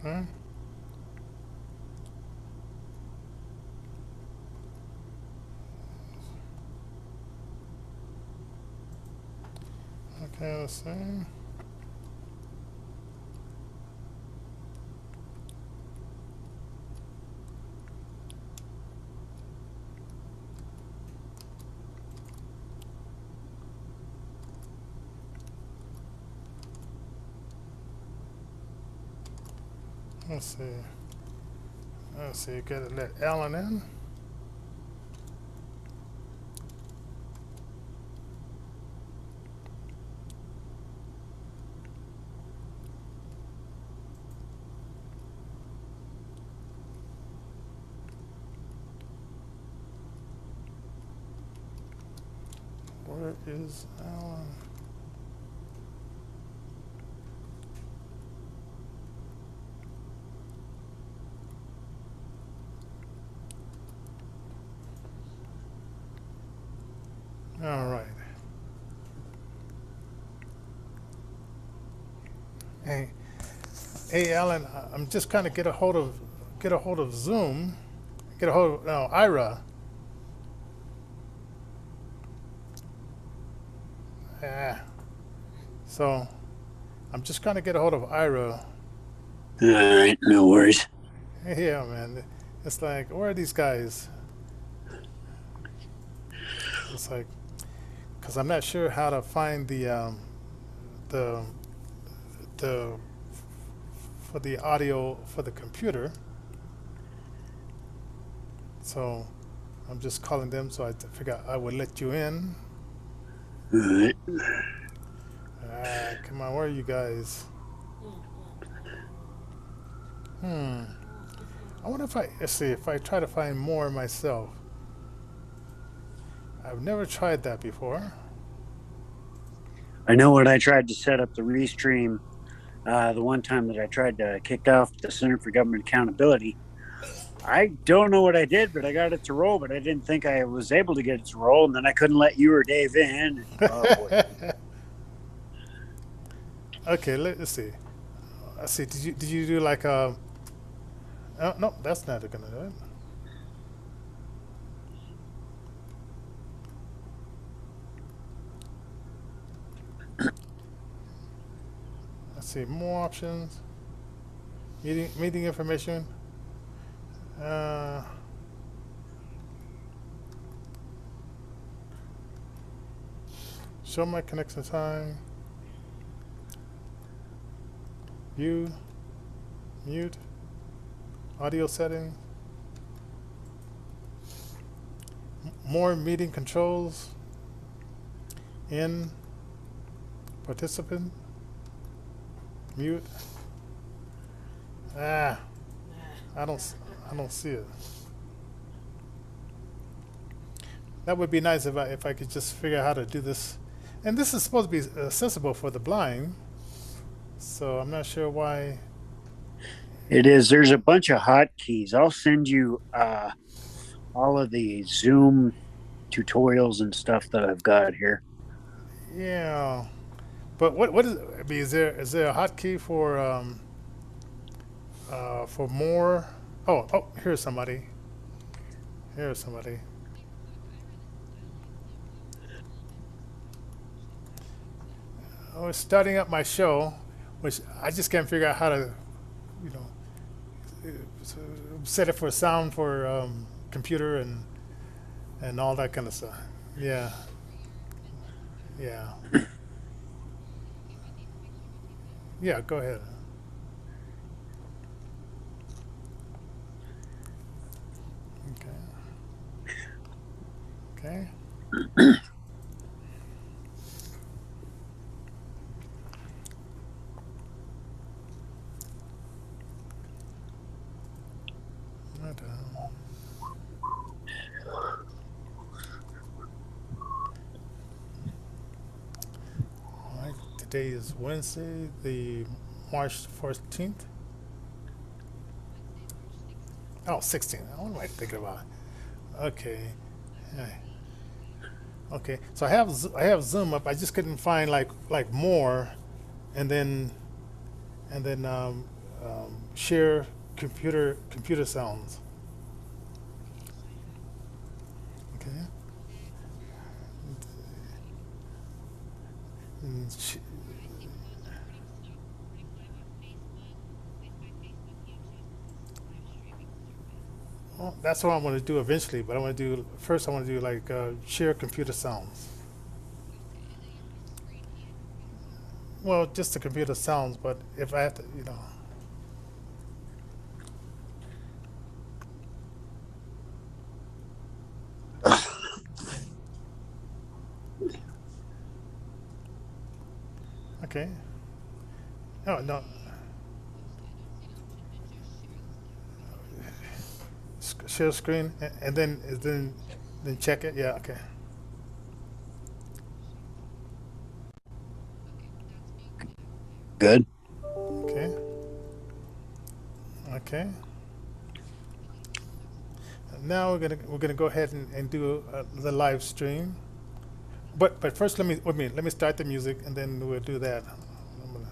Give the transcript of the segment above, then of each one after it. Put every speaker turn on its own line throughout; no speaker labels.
Huh? Okay, let's see. Let's see. Let's see. Gotta let Alan in. Where is Alan? All right. Hey, hey, Alan. I'm just kind of get a hold of Zoom, get a hold of no Ira. Ah, so I'm just trying to get a hold of Ira.
All right, no worries.
Yeah, man. It's like, where are these guys? It's like, because I'm not sure how to find the the for the audio for the computer. So I'm just calling them. So I figure I would let you in.
All right.
Come on, where are you guys? Hmm. I wonder if let's see if I try to find more myself. I've never tried that before.
I know when I tried to set up the restream, the one time that I tried to kick off the Center for Government Accountability, I don't know what I did, but I got it to roll, but I didn't think I was able to get it to roll, and then I couldn't let you or Dave in. And, oh boy.
Okay, let's see. Let's see. Did you do like a? Oh, no, that's not gonna do it. Let's see. More options. Meeting information. Uh, show my connection time. View. Mute. Audio settings. More meeting controls. In. Participant. Mute. Ah, I don't. I don't see it. That would be nice if I could just figure out how to do this. And this is supposed to be accessible for the blind, so I'm not sure why.
It is. There's a bunch of hotkeys. I'll send you all of the Zoom tutorials and stuff that I've got here.
Yeah, but what is? I mean, is there a hotkey for more? Oh, here's somebody. Here's somebody. I was starting up my show, which I just can't figure out how to, you know, set it for sound for computer and all that kind of stuff. Yeah, yeah, yeah. Go ahead. Okay, okay. Right, all right. Today is Wednesday, the March 14th. Oh, 16th. What am I thinking about? Okay. Yeah. Okay. So I have Zoom up. I just couldn't find like more, and then share computer sounds. Okay. And well, that's what I want to do eventually, but I want to do first. I want to do like share computer sounds. Well, just the computer sounds, but if I have to, okay. No, no, share screen, and then check it. Yeah, okay,
Good.
okay, okay. Now we're gonna go ahead and do the live stream. But first, let me start the music, and then we'll do that. I'm gonna,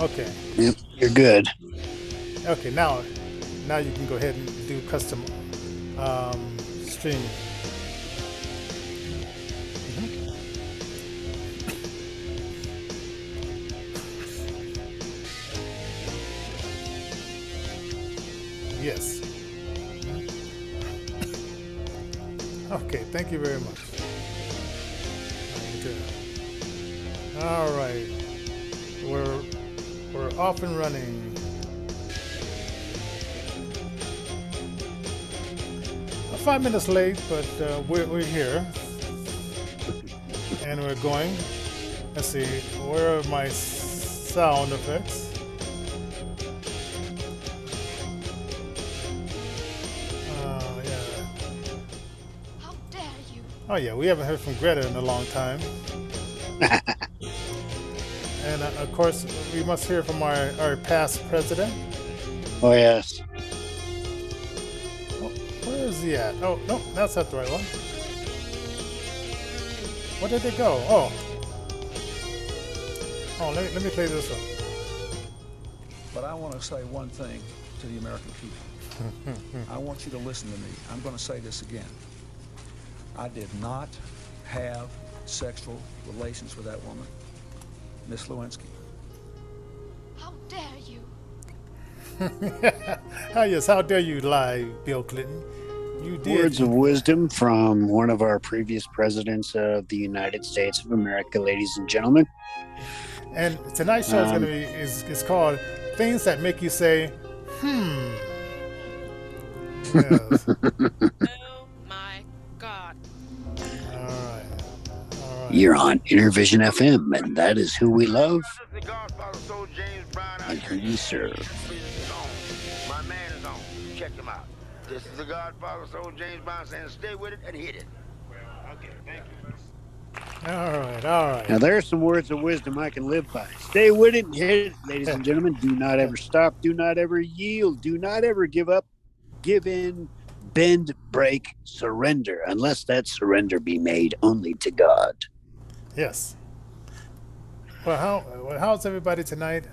okay,
Yep, you're good.
okay. Now you can go ahead and do custom streaming. Mhm. Yes. Okay. Thank you very much. Good. All right. We're we're off and running. 5 minutes late, but we're here and we're going. Let's see. Where are my sound effects? Yeah.
How dare you?
Oh yeah. We haven't heard from Greta in a long time, and of course we must hear from our past president.
Oh yes.
Oh, where is he at? Oh no, that's not the right one. Where did they go? Oh, let me play this one.
But I want to say one thing to the American people. I want you to listen to me. I'm going to say this again. I did not have sexual relations with that woman, Miss Lewinsky.
How dare you?
Yes, how dare you lie, Bill Clinton? You
Words of
did.
wisdom from one of our previous presidents of the United States of America, ladies and gentlemen.
And tonight's show is going to
Um,
be is called "Things That Make You Say, Hmm." Yes.
Oh my God.
All right. All right.
you're on Intervision FM, and that is who we love and who we serve.
My man is on. Check him out. This is the Godfather, Soul James Brown saying, stay with it and hit it. Well, okay, thank you.
All right. All
Now,
right.
there are some words of wisdom I can live by. Stay with it and hit it, ladies and gentlemen. Do not ever stop. Do not ever yield. Do not ever give up. Give in, bend, break, surrender, unless that surrender be made only to God.
Yes. How's everybody tonight?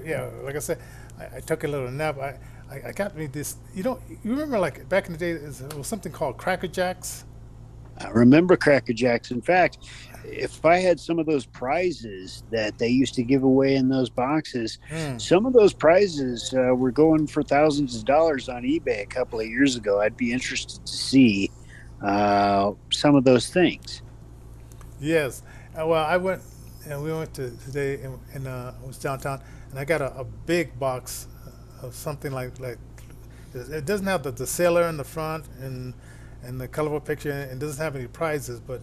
Yeah, like I said, I took a little nap. I got me this. You remember like back in the day, it was something called Cracker Jacks.
I remember Cracker Jacks. In fact, if I had some of those prizes that they used to give away in those boxes,
Hmm.
some of those prizes were going for thousands of dollars on eBay a couple of years ago. I'd be interested to see some of those things.
Yes. Well, I went and we went to today it was downtown, and I got a big box of something like it doesn't have the sailor in the front and the colorful picture, and it doesn't have any prizes. But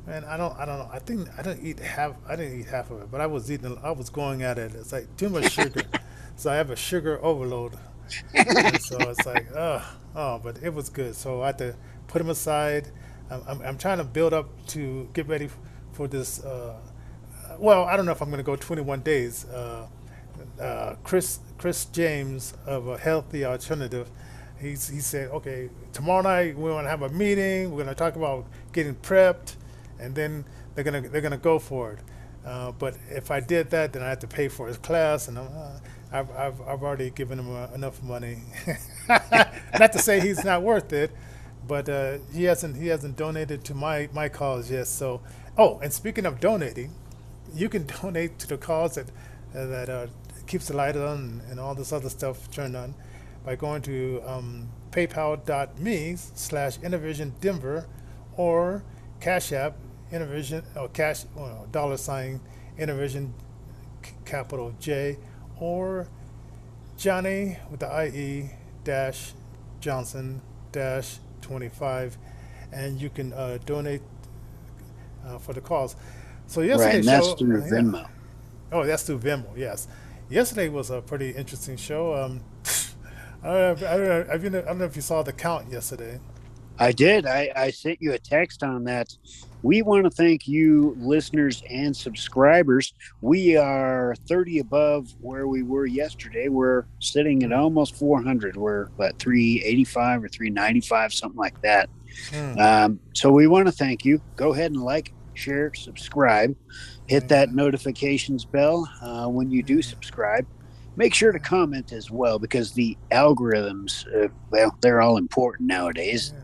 man, I don't know. I think I didn't eat half of it, but I was going at it. It's like too much sugar, so I have a sugar overload, and so it's like but it was good. So I had to put them aside. I'm trying to build up to get ready for this. Well, I don't know if I'm going to go 21 days. Chris James of a Healthy Alternative, he said, okay, tomorrow night we're going to have a meeting. We're going to talk about getting prepped, and then they're gonna go for it. But if I did that, then I have to pay for his class, and I've already given him enough money. Not to say he's not worth it, but he hasn't donated to my cause yet. So, oh, and speaking of donating, you can donate to the cause that keeps the light on and all this other stuff turned on by going to paypal.me/Innovision Denver or Cash App Innovision or cash $ Innovision capital J or Johnny with the IE dash Johnson dash 25, and you can donate for the cause. So
Right,
yesterday's
and that's
show,
through
yeah.
Venmo.
Oh, that's through Venmo. Yes, yesterday was a pretty interesting show. I don't know if you saw the count yesterday.
I did. I sent you a text on that. We want to thank you, listeners and subscribers. We are 30 above where we were yesterday. We're sitting at almost 400. We're about 385 or 395, something like that.
Hmm.
So we want to thank you. Go ahead and like, share, subscribe. Hit that notifications bell when you do subscribe. Make sure to comment as well, because the algorithms, well, they're all important nowadays.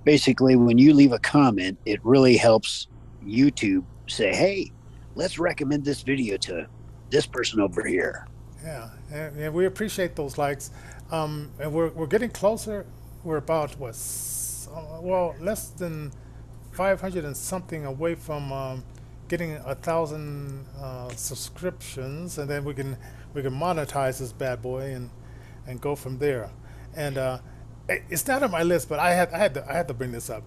Basically, when you leave a comment, it really helps YouTube say, hey, let's recommend this video to this person over here.
Yeah, and we appreciate those likes, and we're getting closer. We're about less than 500 and something away from getting 1,000 subscriptions, and then we can monetize this bad boy and go from there. And it's not on my list, but I had to bring this up.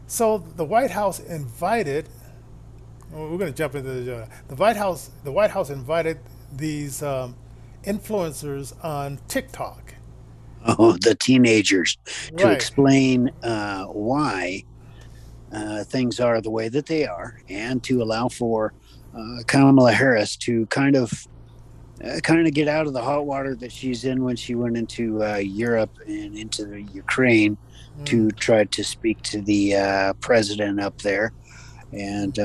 So the White House invited. Well, we're going to jump into the White House. The White House invited these influencers on TikTok.
Oh, the teenagers, to
Right.
explain why things are the way that they are, and to allow for Kamala Harris to kind of get out of the hot water that she's in when she went into Europe and into the Ukraine to try to speak to the president up there. And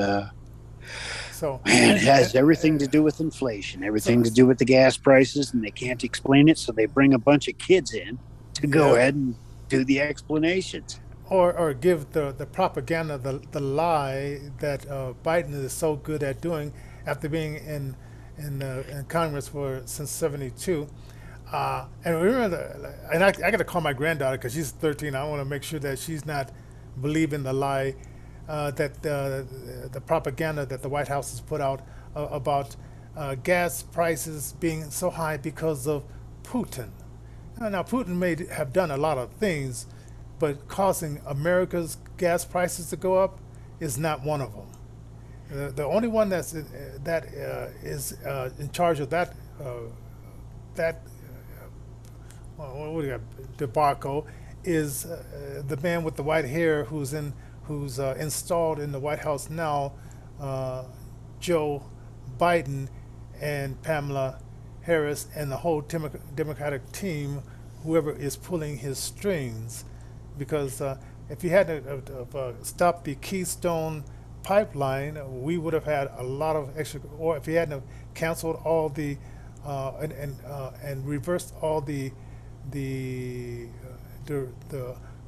So
man, it has everything to
and,
do with inflation, everything
so
to do with the gas prices, and they can't explain it, so they bring a bunch of kids in to go
yeah,
ahead and do the explanations.
or give the propaganda, the lie that Biden is so good at doing after being in Congress since '72. And remember, and I got to call my granddaughter because she's 13. I want to make sure that she's not believing the lie that the propaganda that the White House has put out about gas prices being so high because of Putin. Now, Putin may have done a lot of things, but causing America's gas prices to go up is not one of them. The only one that is in charge of that what do you got, debacle is the man with the white hair who's installed in the White House now, Joe Biden and Pamela Harris and the whole Democratic team, whoever is pulling his strings, because if he hadn't stopped the Keystone pipeline, we would have had a lot of extra. Or if he hadn't have canceled all the and reversed all the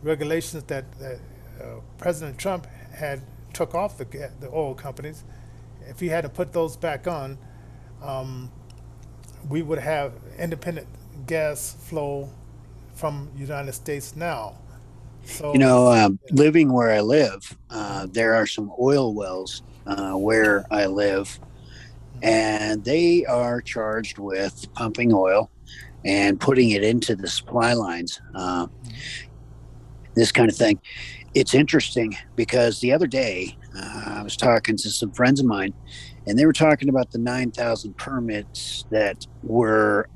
regulations that President Trump had took off the oil companies, if he hadn't put those back on, we would have independent gas flow from United States now. So
Living where I live, there are some oil wells where I live, and they are charged with pumping oil and putting it into the supply lines. This kind of thing. It's interesting because the other day I was talking to some friends of mine, and they were talking about the 9,000 permits that were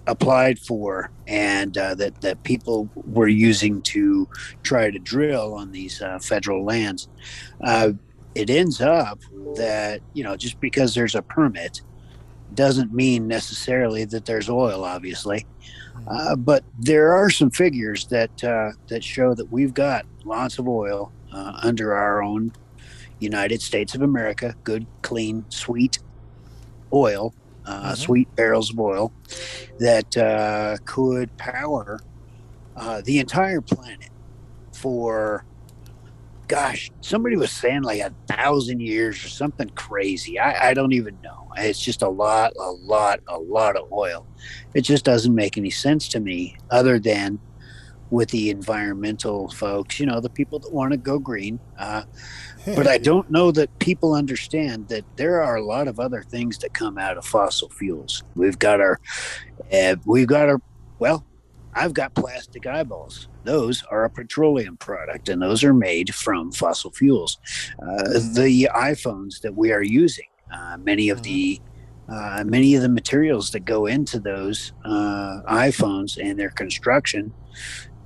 applied for, and that people were using to try to drill on these federal lands. It ends up that just because there's a permit doesn't mean necessarily that there's oil, obviously. But there are some figures that show that we've got lots of oil under our own United States of America, good, clean, sweet oil,
Mm-hmm.
sweet barrels of oil that could power the entire planet for, gosh, somebody was saying like 1,000 years or something crazy. I don't even know. It's just a lot of oil. It just doesn't make any sense to me other than with the environmental folks, the people that want to go green. But I
Yeah.
don't know that people understand that there are a lot of other things that come out of fossil fuels. We've got our, well, I've got plastic eyeballs. Those are a petroleum product, and those are made from fossil fuels.
Mm-hmm.
The iPhones that we are using,
Mm-hmm.
many of the materials that go into those iPhones and their construction,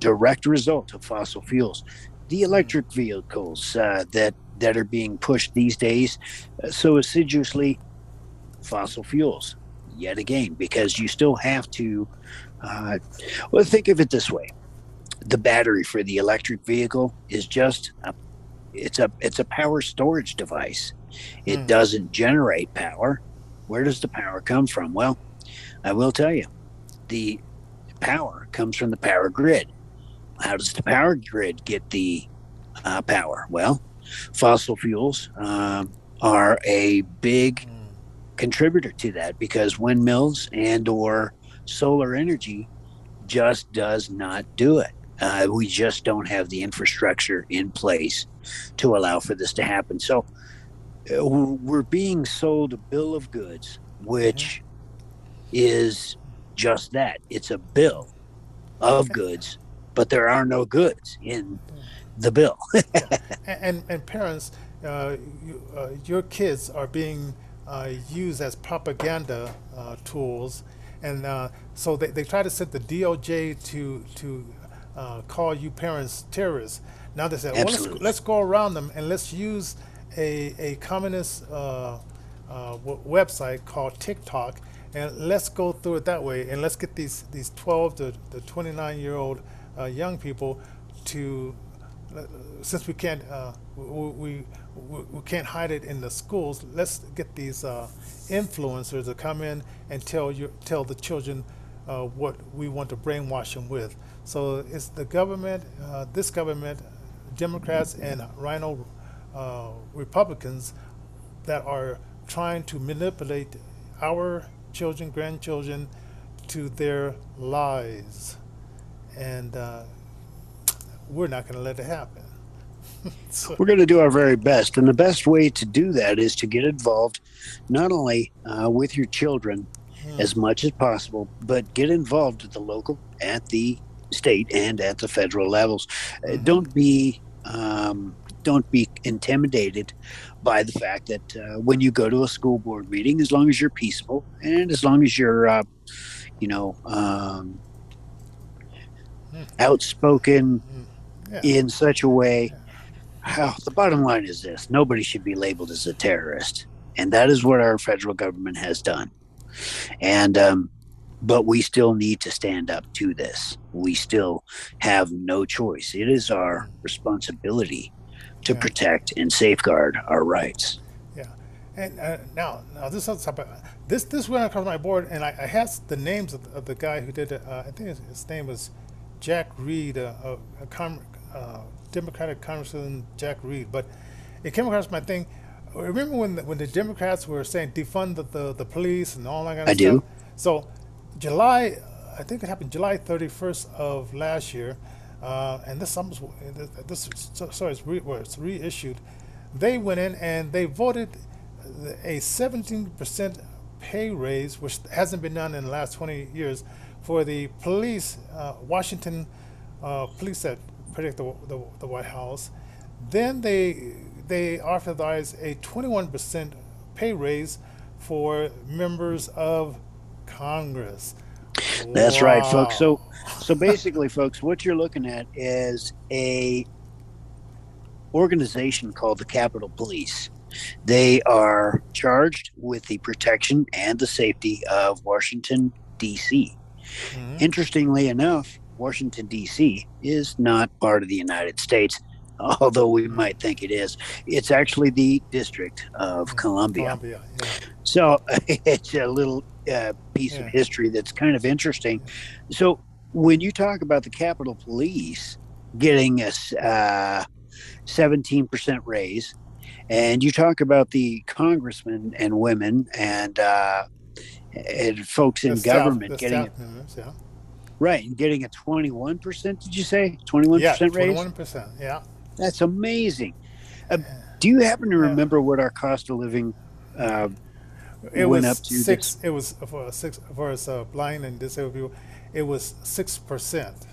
direct result of fossil fuels. The electric vehicles that are being pushed these days so assiduously, fossil fuels yet again, because you still have to uh, well, think of it this way: the battery for the electric vehicle is just it's a power storage device. It
Mm-hmm.
doesn't generate power. Where does the power come from? Well, I will tell you, the power comes from the power grid. How does the power grid get the power? Well, fossil fuels are a big contributor to that because windmills and or solar energy just does not do it. We just don't have the infrastructure in place to allow for this to happen. So we're being sold a bill of goods,
Mm-hmm.
which is just that. It's a bill of goods, but there are no goods in the bill.
Yeah, and parents, your kids are being used as propaganda tools, and so they try to send the DOJ to call you parents terrorists. Now they say, well,
Absolutely.
let's go around them and let's use a communist website called TikTok, and let's go through it that way, and let's get these 12 to the 29-year-old young people to since we can't we can't hide it in the schools. Let's get these influencers to come in and tell the children what we want to brainwash them with. So it's the government, this government, Democrats and Rhino Republicans that are trying to manipulate our children, grandchildren, to their lies, and we're not going to let it happen. So,
We're going to do our very best. And the best way to do that is to get involved not only with your children
hmm,
as much as possible, but get involved at the local, at the state, and at the federal levels.
hmm,
Don't be intimidated by the fact that when you go to a school board meeting, as long as you're peaceful and as long as you're, you know, um, outspoken
yeah,
in such a way. The bottom line is this: nobody should be labeled as a terrorist, and that is what our federal government has done. And but we still need to stand up to this. We still have no choice. It is our responsibility to
yeah,
protect and safeguard our rights.
yeah. And now this other topic, this went across my board, and I had the names of the guy who did it. I think his name was Jack Reed, Democratic Congressman Jack Reed. But it came across my thing. Remember when the Democrats were saying defund the police and all that kind
I
of stuff?
do.
So July, I think it happened July 31st of last year, and this almost this sorry it's reissued. They went in and they voted a 17% pay raise, which hasn't been done in the last 20 years, for the police, Washington police that protect the White House. Then they authorized a 21% pay raise for members of Congress.
That's right, folks.
Wow.
So basically, folks, what you're looking at is a organization called the Capitol Police. They are charged with the protection and the safety of Washington, D.C.
Hmm.
Interestingly enough, Washington, D.C. is not part of the United States. although we might think it is. It's actually the District of
Yeah,
Columbia.
Columbia. Yeah,
So it's a little piece of
yeah,
history that's kind of interesting.
yeah.
So when you talk about the Capitol Police getting a 17% raise, and you talk about the congressmen and women and folks in
The
government getting
staff
it
members. Yeah,
right and getting a 21%, did you say
yeah,
21% raise?
21%. Yeah.
That's amazing. Uh, do you happen to
Yeah.
remember what our cost of living uh,
It
went
was
up to this?
six. It was for us blind and disabled people. It was 6%.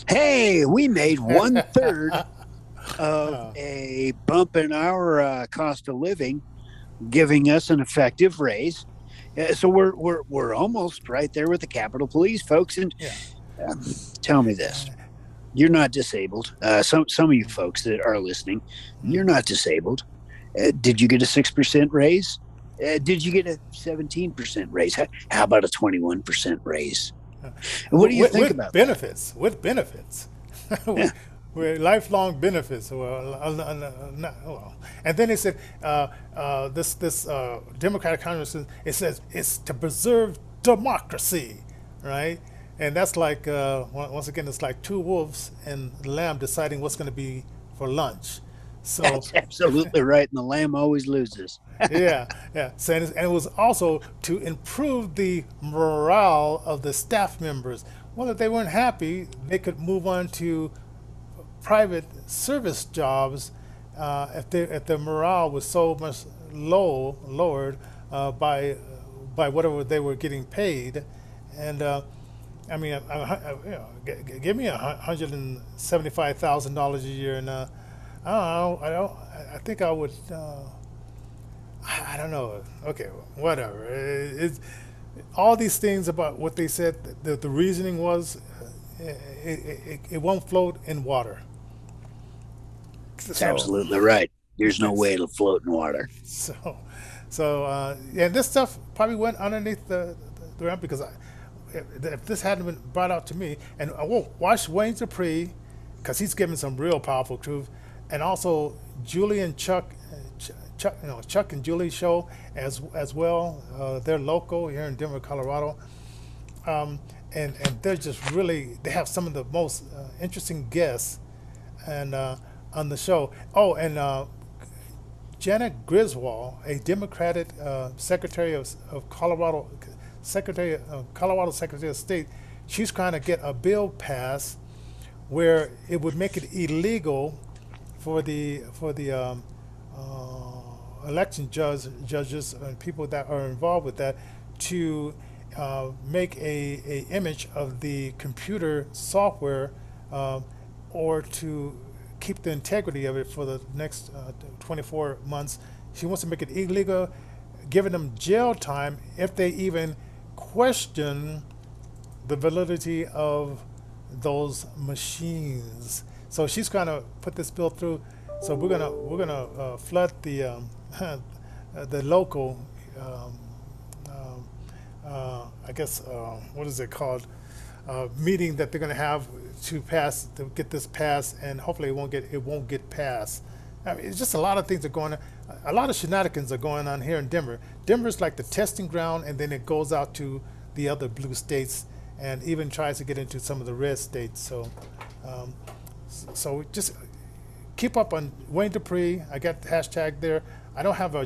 Hey, we made one third of
Oh,
a bump in our cost of living, giving us an effective raise. So we're almost right there with the Capitol Police, folks. And
yeah.
um, tell me this: you're not disabled. Some of you folks that are listening, you're
Mm-hmm.
not disabled. Did you get a 6% raise? Did you get a 17% raise? How about a 21% raise? And what do you think
With
about that?
benefits, with benefits,
Yeah,
with lifelong benefits. Well, and then he said, this Democratic Congressman, it says it's to preserve democracy, right? And that's like once again, it's like two wolves and the lamb deciding what's going to be for lunch. So
that's absolutely right. And the lamb always loses.
yeah, yeah. So, and it was also to improve the morale of the staff members. Well, if they weren't happy, they could move on to private service jobs if their morale was so much lowered by whatever they were getting paid, and I mean, give me $175,000 a year, and I think I would. I don't know. Okay, whatever. It's all these things about what they said. The reasoning was, it won't float in water.
It's
So,
absolutely right. There's no way it'll float in water.
so, and this stuff probably went underneath the ramp because if this hadn't been brought out to me, and I won't watch Wayne Dupree because he's giving some real powerful truth, and also Julie and Chuck. Chuck, Chuck and Julie show as well. They're local here in Denver, Colorado, and they're just really they have some of the most interesting guests and on the show. Oh, and Janet Griswold, a Democratic of Colorado, Colorado Secretary of State, she's trying to get a bill passed where it would make it illegal for the election judges and people that are involved with that to make a image of the computer software or to keep the integrity of it for the next 24 months. She wants to make it illegal, giving them jail time if they even question the validity of those machines. So she's going to put this bill through. So we're gonna flood the local, I guess, what is it called, meeting that they're going to have to get this passed, and hopefully it won't get passed. I mean, it's just a lot of things are going on. A lot of shenanigans are going on here in Denver. Denver's like the testing ground, and then it goes out to the other blue states, and even tries to get into some of the red states. Um, so just keep up on Wayne Dupree. I got the hashtag there. I don't have a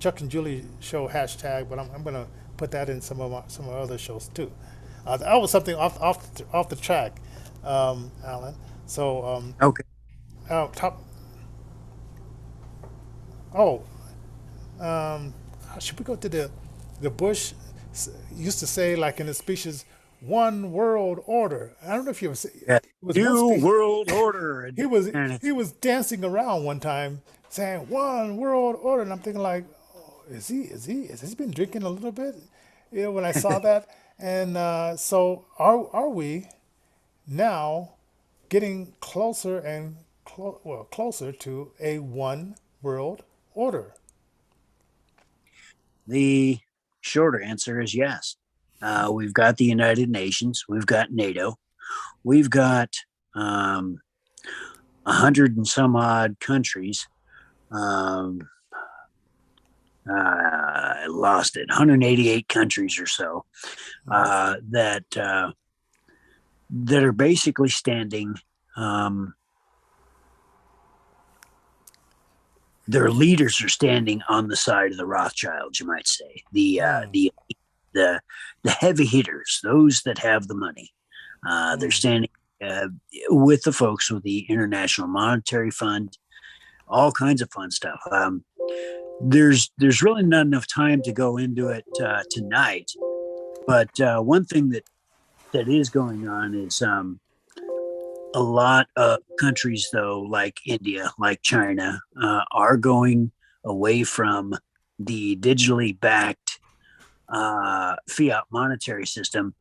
Chuck and Julie show hashtag, but I'm gonna put that in some of our other shows too. That was something off the track, Alan. So
Okay.
top. Oh, um, should we go to the Bush used to say like in his speeches, "One world order." I don't know if you ever see.
Yeah.
It was one
New
speech.
world order.
he was
And it's
he was dancing around one time saying "One world order," and I'm thinking like, oh, has he been drinking a little bit? When I saw that, and so are we now getting closer and closer to a one world order?
the shorter answer is yes. We've got the United Nations. We've got NATO. We've got um, 100 and some odd countries. Um, I lost it. 188 countries or so that are basically standing. Their leaders are standing on the side of the Rothschilds, you might say. The the heavy hitters, those that have the money. They're standing uh, with the folks with the International Monetary Fund, all kinds of fun stuff. There's really not enough time to go into it tonight, but one thing that is going on is a lot of countries, though, like India, like China, are going away from the digitally backed fiat monetary system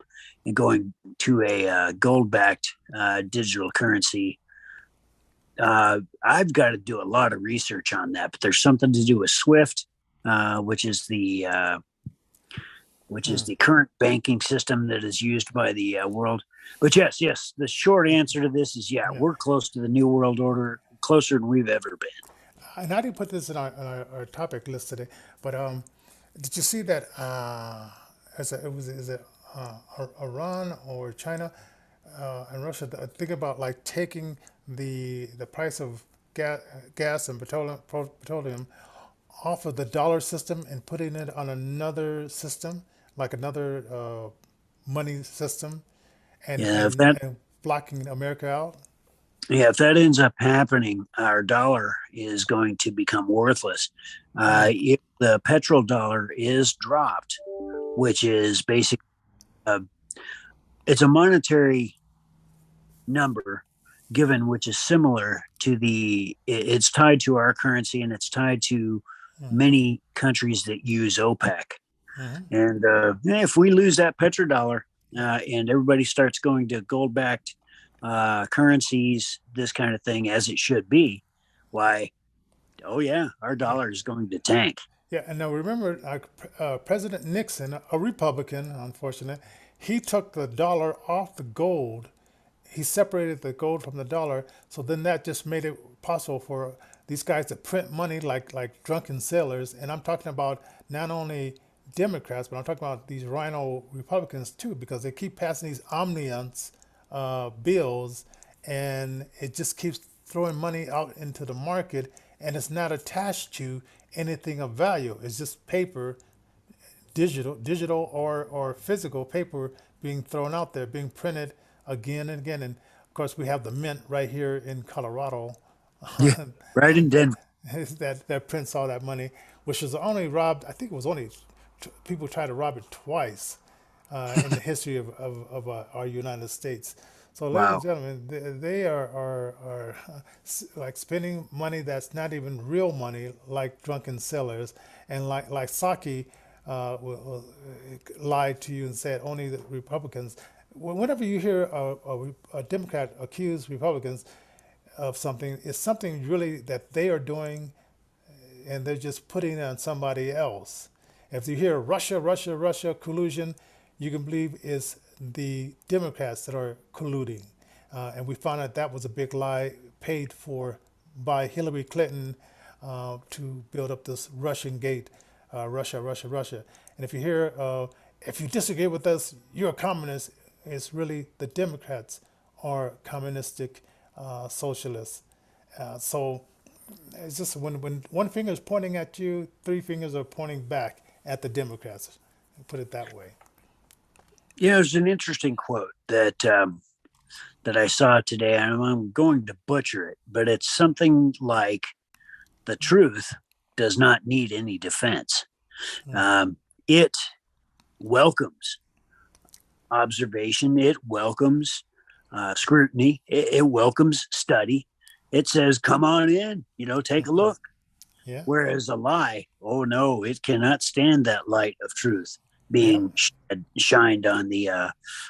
and going to a gold backed digital currency. I've got to do a lot of research on that, but there's something to do with SWIFT, which is the current banking system that is used by the world. But yes, the short answer to this is we're close to the New World Order, closer than we've ever been.
And I didn't put this in our topic list today, but did you see that? Is it Iran or China and Russia? Think about like taking the price of gas and petroleum off of the dollar system and putting it on another system, like another money system, and,
Yeah, if
and
that
and blocking America out.
if that ends up happening, our dollar is going to become worthless. If the petrodollar is dropped, which is basically it's a monetary number given, which is similar to it's tied to our currency and it's tied to many countries that use OPEC. And if we lose that petrodollar and everybody starts going to gold backed currencies, this kind of thing, as it should be, why, oh yeah, our dollar is going to tank.
Yeah, and now remember, President Nixon, a Republican, unfortunately, he took the dollar off the gold. He separated the gold from the dollar, so then that just made it possible for these guys to print money like drunken sailors. And I'm talking about not only Democrats, but I'm talking about these rhino Republicans too, because they keep passing these omnibus bills, and it just keeps throwing money out into the market, and it's not attached to anything of value. It's just paper, digital or physical paper being thrown out there, being printed again and again. And of course, we have the mint right here in Colorado.
Yeah, right in Denver.
that prints all that money, which was only robbed. I think it was only people tried to rob it twice in the history of our United States. So, ladies and
Wow.
gentlemen, they are like spending money that's not even real money, like drunken sailors, and like Saki lied to you and said only the Republicans. Whenever you hear a Democrat accuse Republicans of something, it's something really that they are doing, and they're just putting it on somebody else. If you hear Russia collusion, you can believe it's the Democrats that are colluding. And we found out that was a big lie paid for by Hillary Clinton to build up this Russian gate, Russia. And if you hear, if you disagree with us, you're a communist, it's really the Democrats are communistic socialists. So it's just when one finger is pointing at you, three fingers are pointing back at the Democrats. Put it that way.
Yeah, there's an interesting quote that I saw today, and I'm going to butcher it, but it's something like, "The truth does not need any defense. It welcomes observation. It welcomes scrutiny. It welcomes study. It says, 'Come on in, take a look.'"
Yeah.
Whereas a lie, oh no, it cannot stand that light of truth being shined on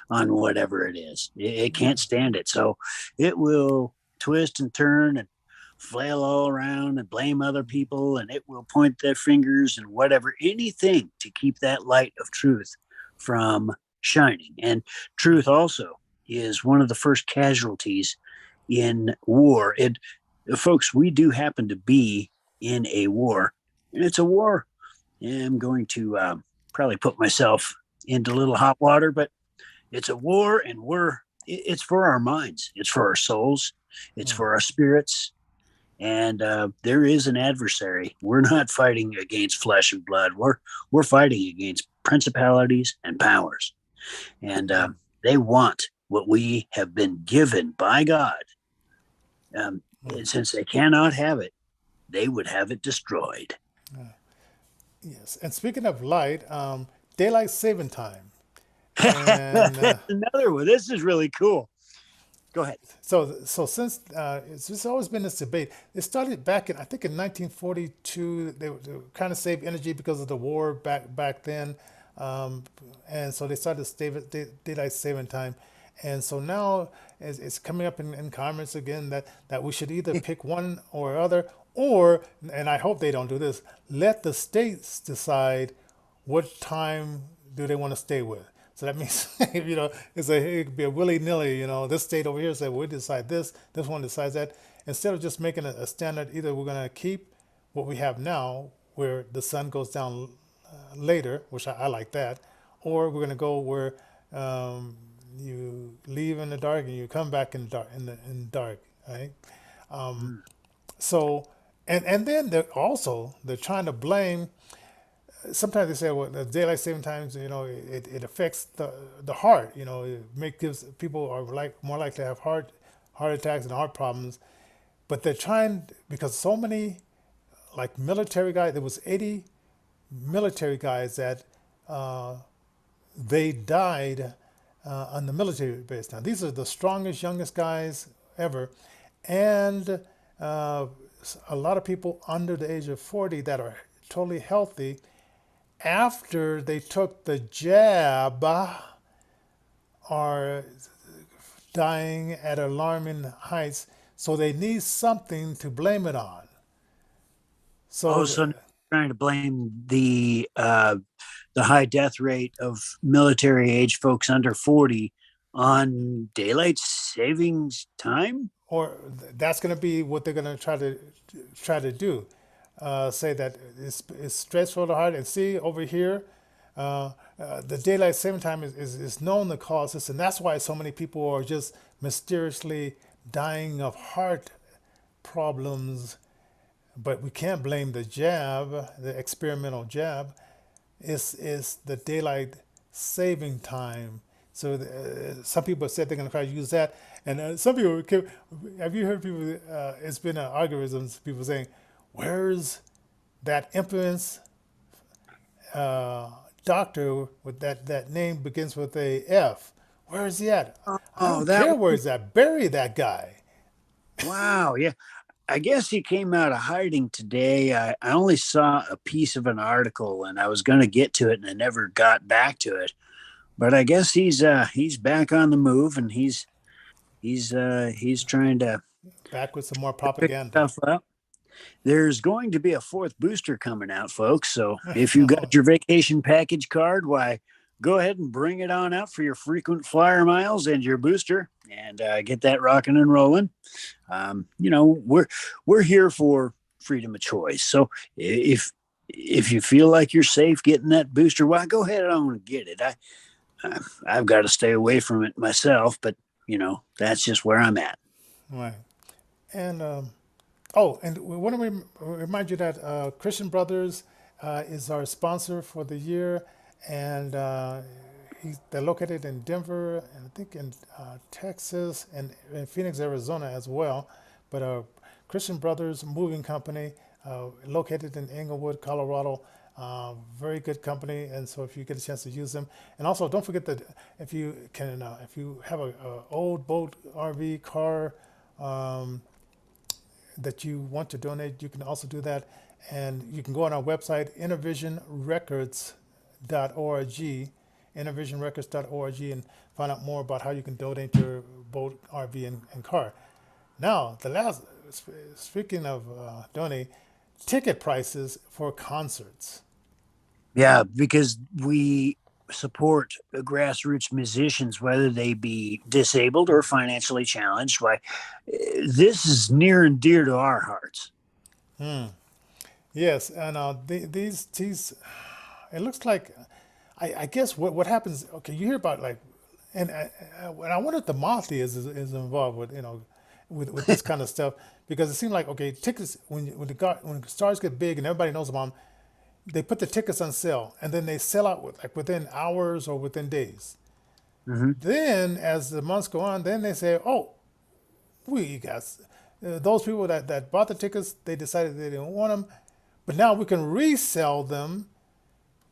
on whatever it is. It can't stand it. So it will twist and turn and flail all around and blame other people, and it will point their fingers and whatever, anything to keep that light of truth from shining. And truth also is one of the first casualties in war. Folks, we do happen to be in a war, and it's a war. And I'm going to probably put myself into a little hot water, but it's a war, and it's for our minds, it's for our souls, it's
Mm.
for our spirits, and there is an adversary. We're not fighting against flesh and blood. We're fighting against principalities and powers, and
Mm.
they want what we have been given by God.
Mm.
And since they cannot have it, they would have it destroyed.
Yes. And speaking of light, daylight saving time. And
Another one. This is really cool. Go ahead.
so since it's always been this debate. It started back in, I think, in 1942. They were kind of save energy because of the war back then, um, and so they started daylight saving time. And so now it's coming up in Congress again that we should either pick one or other, or, and I hope they don't do this, let the states decide what time do they want to stay with. So that means, it could be a willy nilly. This state over here said we decide this one decides that. Instead of just making a standard, either we're going to keep what we have now, where the sun goes down later, which I like that, or we're going to go where you leave in the dark and you come back in dark in dark, right?
Mm.
So, and then they're trying to blame. Sometimes they say, well, the daylight saving times, it affects the heart. It gives people are more likely to have heart attacks and heart problems. But they're trying, because so many, like, military guys. There was 80 military guys that they died on the military base. Now these are the strongest, youngest guys ever, and a lot of people under the age of 40 that are totally healthy, after they took the jab, are dying at alarming heights. So they need something to blame it on.
Oh,
So,
so trying to blame the high death rate of military age folks under 40 on daylight savings time?
or that's going to be what they're going to try to do. Say that it's stressful to heart, and see over here, the daylight saving time is known to cause this, and that's why so many people are just mysteriously dying of heart problems. But we can't blame the jab, the experimental jab. Is the daylight saving time. So some people said they're going to try to use that, and some people have you heard people? It's been algorithms. People saying, "Where's that infamous doctor with that name begins with a F? Where is he at? I
Oh,
don't
that
care where
one.
he's at. Bury that guy."
Wow. Yeah. I guess he came out of hiding today. I only saw a piece of an article and I was going to get to it and I never got back to it. But I guess he's back on the move and he's trying to
Back with some more
pick
propaganda.
stuff up. There's going to be a fourth booster coming out, folks. So if you got your vacation package card, why go ahead and bring it on out for your frequent flyer miles and your booster, and get that rocking and rolling. We're here for freedom of choice. So if you feel like you're safe getting that booster, why go ahead on and get it. I've got to stay away from it myself, but that's just where I'm at.
Right. And and we want to remind you that Christian Brothers is our sponsor for the year, and they're located in Denver and I think in Texas and in Phoenix, Arizona as well. But Christian Brothers Moving Company, located in Englewood, Colorado. Very good company, and so if you get a chance to use them, and also don't forget that if you have a old boat, RV, car, um, that you want to donate, you can also do that. And you can go on our website, innervisionrecords.org, innervisionrecords.org, and find out more about how you can donate your boat, RV, and car. Now, speaking of donate, ticket prices for concerts.
Yeah, because we support grassroots musicians, whether they be disabled or financially challenged. Why, this is near and dear to our hearts.
Yes, and these it looks like I guess what happens. Okay, you hear about like, and I wonder if the mafia is involved with with this kind of stuff because it seems like okay tickets when the stars get big and everybody knows about them, they put the tickets on sale and then they sell out like within hours or within days.
Hmm.
Then as the months go on, then they say, oh, we guys, those people that bought the tickets, they decided they didn't want them, but now we can resell them.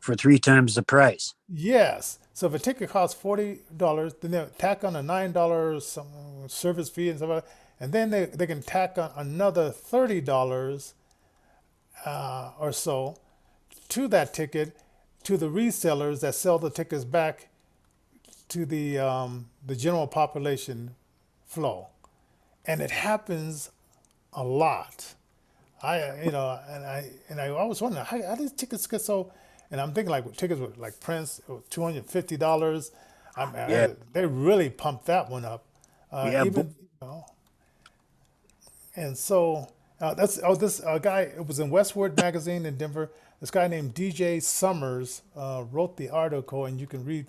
For 3 times the price.
Yes. So if a ticket costs $40, then they tack on a $9 service fee and stuff like that, and then they can tack on another $30 or so to that ticket to the resellers that sell the tickets back to the general population flow, and it happens a lot. I always wonder how these tickets get so. And I'm thinking like tickets with like Prince, $250.
Yeah.
They really pumped that one up.
Yeah.
Even and so that's this guy. It was in Westward magazine in Denver. This guy named DJ Summers wrote the article, and you can read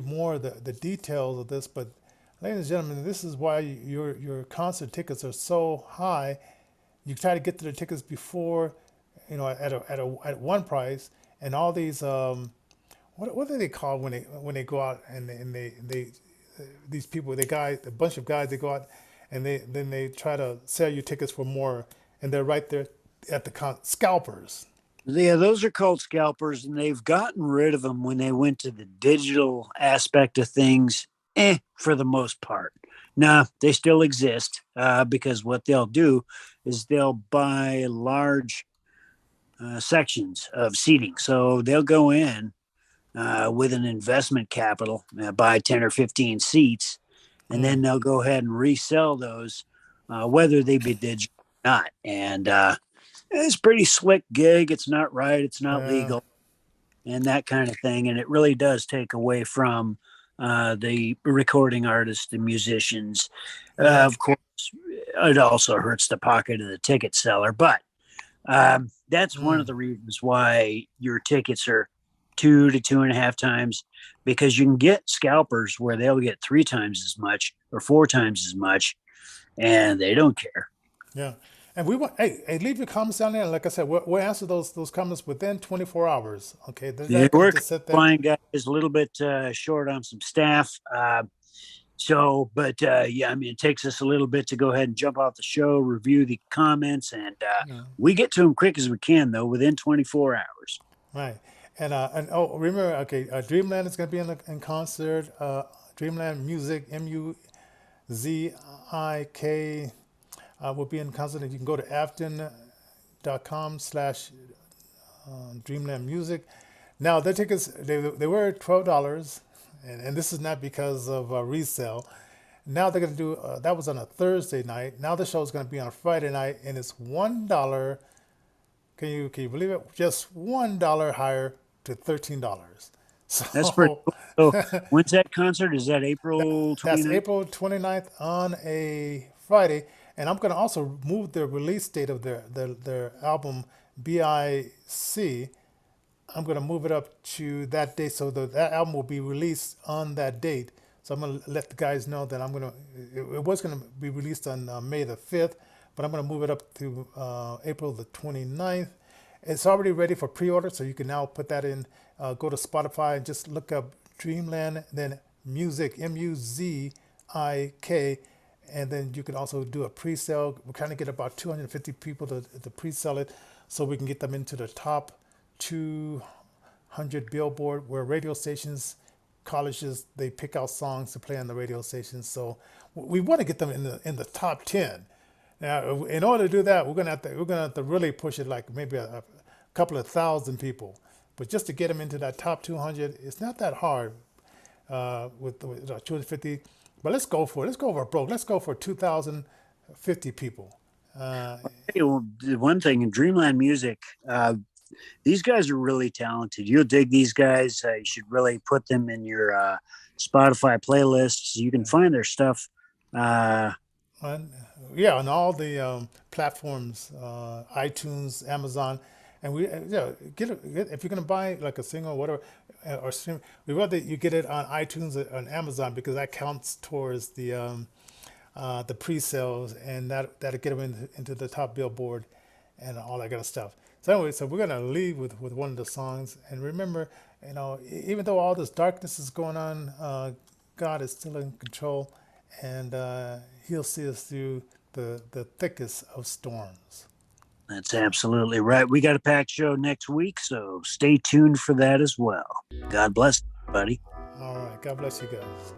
more of the details of this. But ladies and gentlemen, this is why your concert tickets are so high. You try to get to the tickets before, at one price, and all these what do they call when they go out and they these people a bunch of guys they go out and they try to sell you tickets for more, and they're right there at the scalpers.
Yeah, those are called scalpers, and they've gotten rid of them when they went to the digital aspect of things, for the most part. Nah, they still exist because what they'll do is they'll buy large sections of seating. So they'll go in with an investment capital, buy 10 or 15 seats, and
Mm,
then they'll go ahead and resell those, whether they be digital or not. And it's a pretty slick gig. It's not right. It's not
yeah,
legal and that kind of thing. And it really does take away from the recording artists, the musicians.
yeah.
Of course, it also hurts the pocket of the ticket seller. But that's one of
Mm,
the reasons why your tickets are 2 to 2.5 times, because you can get scalpers where they'll get 3 times as much or 4 times as much, and they don't care.
yeah. And we want hey leave your comments down there. And like I said, we'll answer those comments within 24 hours. Okay,
Yeah,
you
we're
just set that.
flying guys a little bit short on some staff. But yeah, I mean, it takes us a little bit to go ahead and jump off the show, review the comments, and
Yeah.
we get to them quick as we can, though, within 24 hours.
Right. And oh, remember, okay, Dreamland is going to be in concert. Dreamland Music, Muzik, will be in concert. And you can go to afton.com/Dreamland Music. Now, the tickets, they were $12, and this is not because of resale. Now they're going to do, that was on a Thursday night. Now the show is going to be on a Friday night, and it's $1. Can you believe it? Just $1 higher to $13.
That's pretty
So
cool. So, when's that concert? Is that April
that's
29th?
April 29th on a Friday. And I'm going to also move the release date of their album BIC. I'm going to move it up to that date so that album will be released on that date. So I'm going to let the guys know that it was going to be released on May the 5th, but I'm going to move it up to April the 29th. It's already ready for pre-order, so you can now put that in. Go to Spotify and just look up Dreamland, then Music, Muzik, and then you can also do a pre-sale. We're trying to get about 250 people to pre-sell it, so we can get them into the top 200 Billboard, where radio stations, colleges, they pick out songs to play on the radio stations. So we want to get them in the top 10. Now, in order to do that, we're gonna have to really push it like maybe a couple of thousand people. But just to get them into that top 200, it's not that hard with 250. But let's go for it. Let's go over broke. Let's go for 2,050 people. Uh,
Hey, well, the one thing in Dreamland Music, These guys are really talented. You'll dig these guys. You should really put them in your Spotify playlists. You can find their stuff.
On, yeah, on all the platforms, iTunes, Amazon, and if you're gonna buy like a single or whatever or stream, we rather you get it on iTunes or on Amazon because that counts towards the pre-sales, and that'll get them into the top Billboard and all that kind of stuff. So anyway, so we're gonna leave with one of the songs, and remember, even though all this darkness is going on, God is still in control, and He'll see us through the thickest of storms.
That's absolutely right. We got a packed show next week, so stay tuned for that as well. God bless, buddy.
All right, God bless you guys.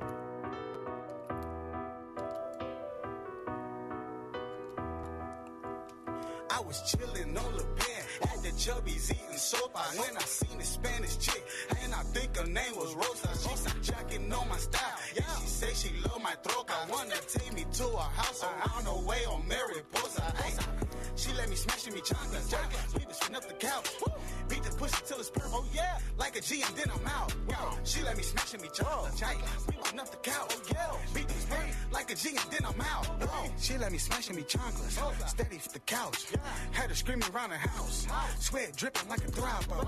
I was chilling on the pen at the Chubby's eating sopa when I seen a Spanish chick, and I think her name was Rosa. She started jacking on my style. Yeah, she say she love my troca. Wanna take me to her house around the way on Mariposa. Ay, she let me smash in me chocolates. We was spin up the couch. Beat the pussy till it's purple. Oh yeah, like a G and then I'm out. She let me smash in me chocolates. We went up the couch. Beat this pussy like a G and then I'm out. She let me smash in me chocolates. Steady for the couch. Had her screaming around the house. Sweat dripping like a throb.